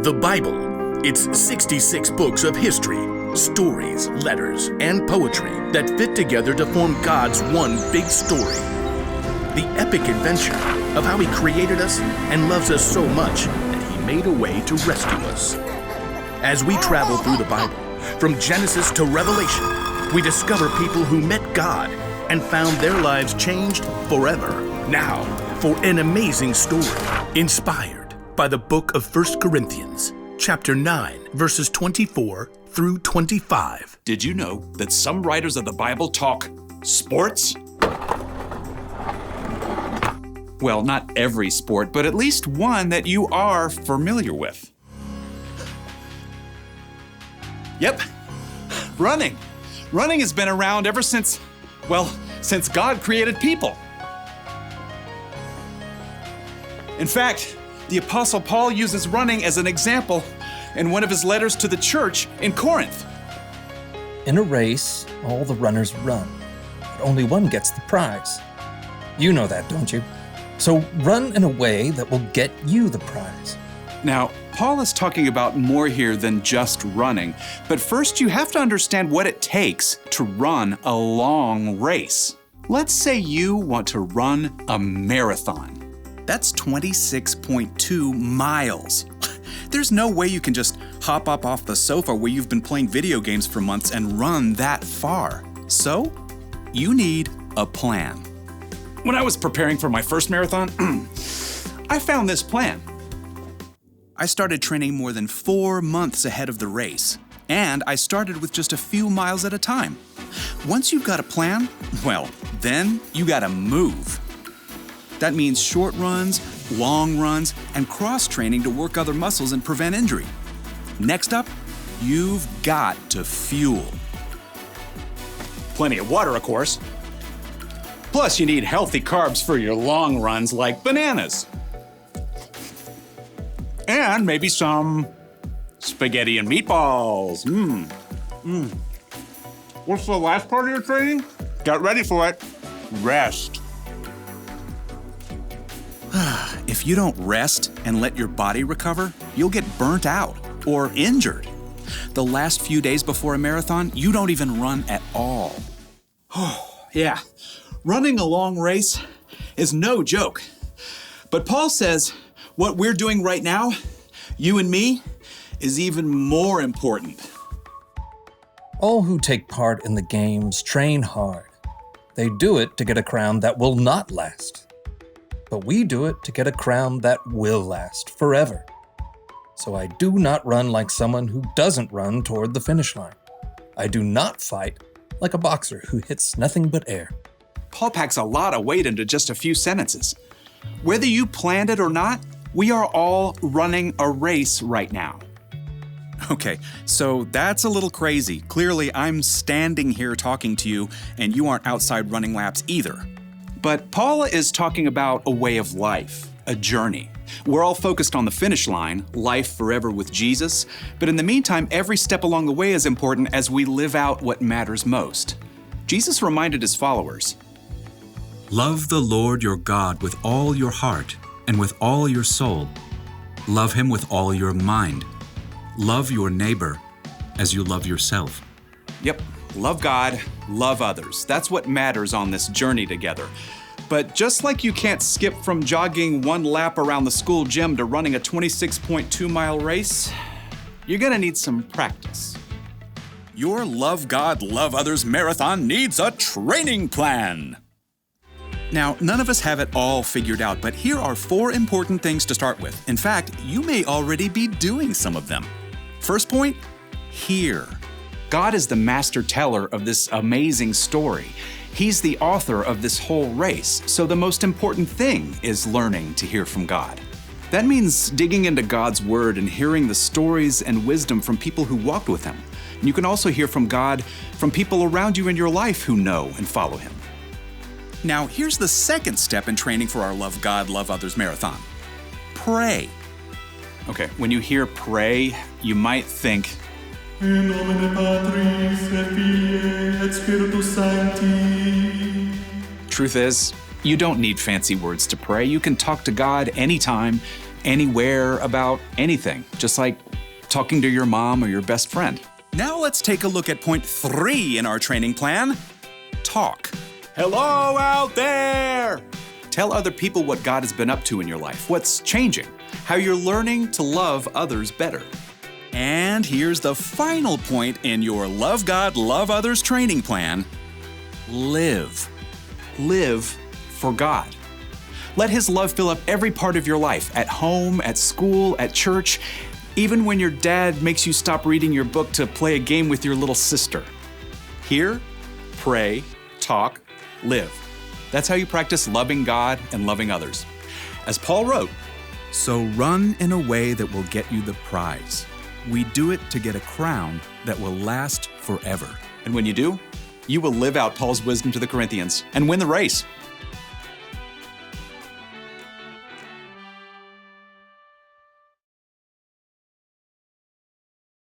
The Bible. It's 66 books of history, stories, letters, and poetry that fit together to form God's one big story. The epic adventure of how He created us and loves us so much that He made a way to rescue us. As we travel through the Bible, from Genesis to Revelation, we discover people who met God and found their lives changed forever. Now, for an amazing story, inspired by the book of 1 Corinthians, chapter 9, verses 24 through 25. Did you know that some writers of the Bible talk sports? Well, not every sport, but at least one that you are familiar with. Yep, running. Running has been around ever since God created people. In fact, the Apostle Paul uses running as an example in one of his letters to the church in Corinth. In a race, all the runners run, but only one gets the prize. You know that, don't you? So run in a way that will get you the prize. Now, Paul is talking about more here than just running, but first you have to understand what it takes to run a long race. Let's say you want to run a marathon. That's 26.2 miles. There's no way you can just hop up off the sofa where you've been playing video games for months and run that far. So, you need a plan. When I was preparing for my first marathon, I found this plan. I started training more than 4 months ahead of the race, and I started with just a few miles at a time. Once you've got a plan, well, then you gotta move. That means short runs, long runs, and cross-training to work other muscles and prevent injury. Next up, you've got to fuel. Plenty of water, of course. Plus, you need healthy carbs for your long runs like bananas. And maybe some spaghetti and meatballs. What's the last part of your training? Get ready for it. Rest. If you don't rest and let your body recover, you'll get burnt out or injured. The last few days before a marathon, you don't even run at all. Oh, yeah. Running a long race is no joke. But Paul says what we're doing right now, you and me, is even more important. All who take part in the games train hard. They do it to get a crown that will not last. But we do it to get a crown that will last forever. So I do not run like someone who doesn't run toward the finish line. I do not fight like a boxer who hits nothing but air. Paul packs a lot of weight into just a few sentences. Whether you planned it or not, we are all running a race right now. Okay, so that's a little crazy. Clearly, I'm standing here talking to you, and you aren't outside running laps either. But Paul is talking about a way of life, a journey. We're all focused on the finish line, life forever with Jesus, but in the meantime, every step along the way is important as we live out what matters most. Jesus reminded his followers, "Love the Lord your God with all your heart and with all your soul. Love Him with all your mind. Love your neighbor as you love yourself." Yep, love God, love others. That's what matters on this journey together. But just like you can't skip from jogging one lap around the school gym to running a 26.2-mile race, you're gonna need some practice. Your Love God, Love Others marathon needs a training plan. Now, none of us have it all figured out, but here are 4 important things to start with. In fact, you may already be doing some of them. First point, hear. God is the master teller of this amazing story. He's the author of this whole race, so the most important thing is learning to hear from God. That means digging into God's Word and hearing the stories and wisdom from people who walked with Him. And you can also hear from God from people around you in your life who know and follow Him. Now, here's the second step in training for our Love God, Love Others marathon. Pray. Okay, when you hear pray, you might think, In nomine Patris et Filii et Spiritus Sancti. Truth is, you don't need fancy words to pray. You can talk to God anytime, anywhere about anything, just like talking to your mom or your best friend. Now let's take a look at point 3 in our training plan. Talk. Hello out there! Tell other people what God has been up to in your life, what's changing, how you're learning to love others better. And here's the final point in your Love God, Love Others training plan. Live. Live for God. Let His love fill up every part of your life, at home, at school, at church, even when your dad makes you stop reading your book to play a game with your little sister. Hear, pray, talk, live. That's how you practice loving God and loving others. As Paul wrote, So run in a way that will get you the prize. We do it to get a crown that will last forever. and when you do, you will live out Paul's wisdom to the Corinthians and win the race.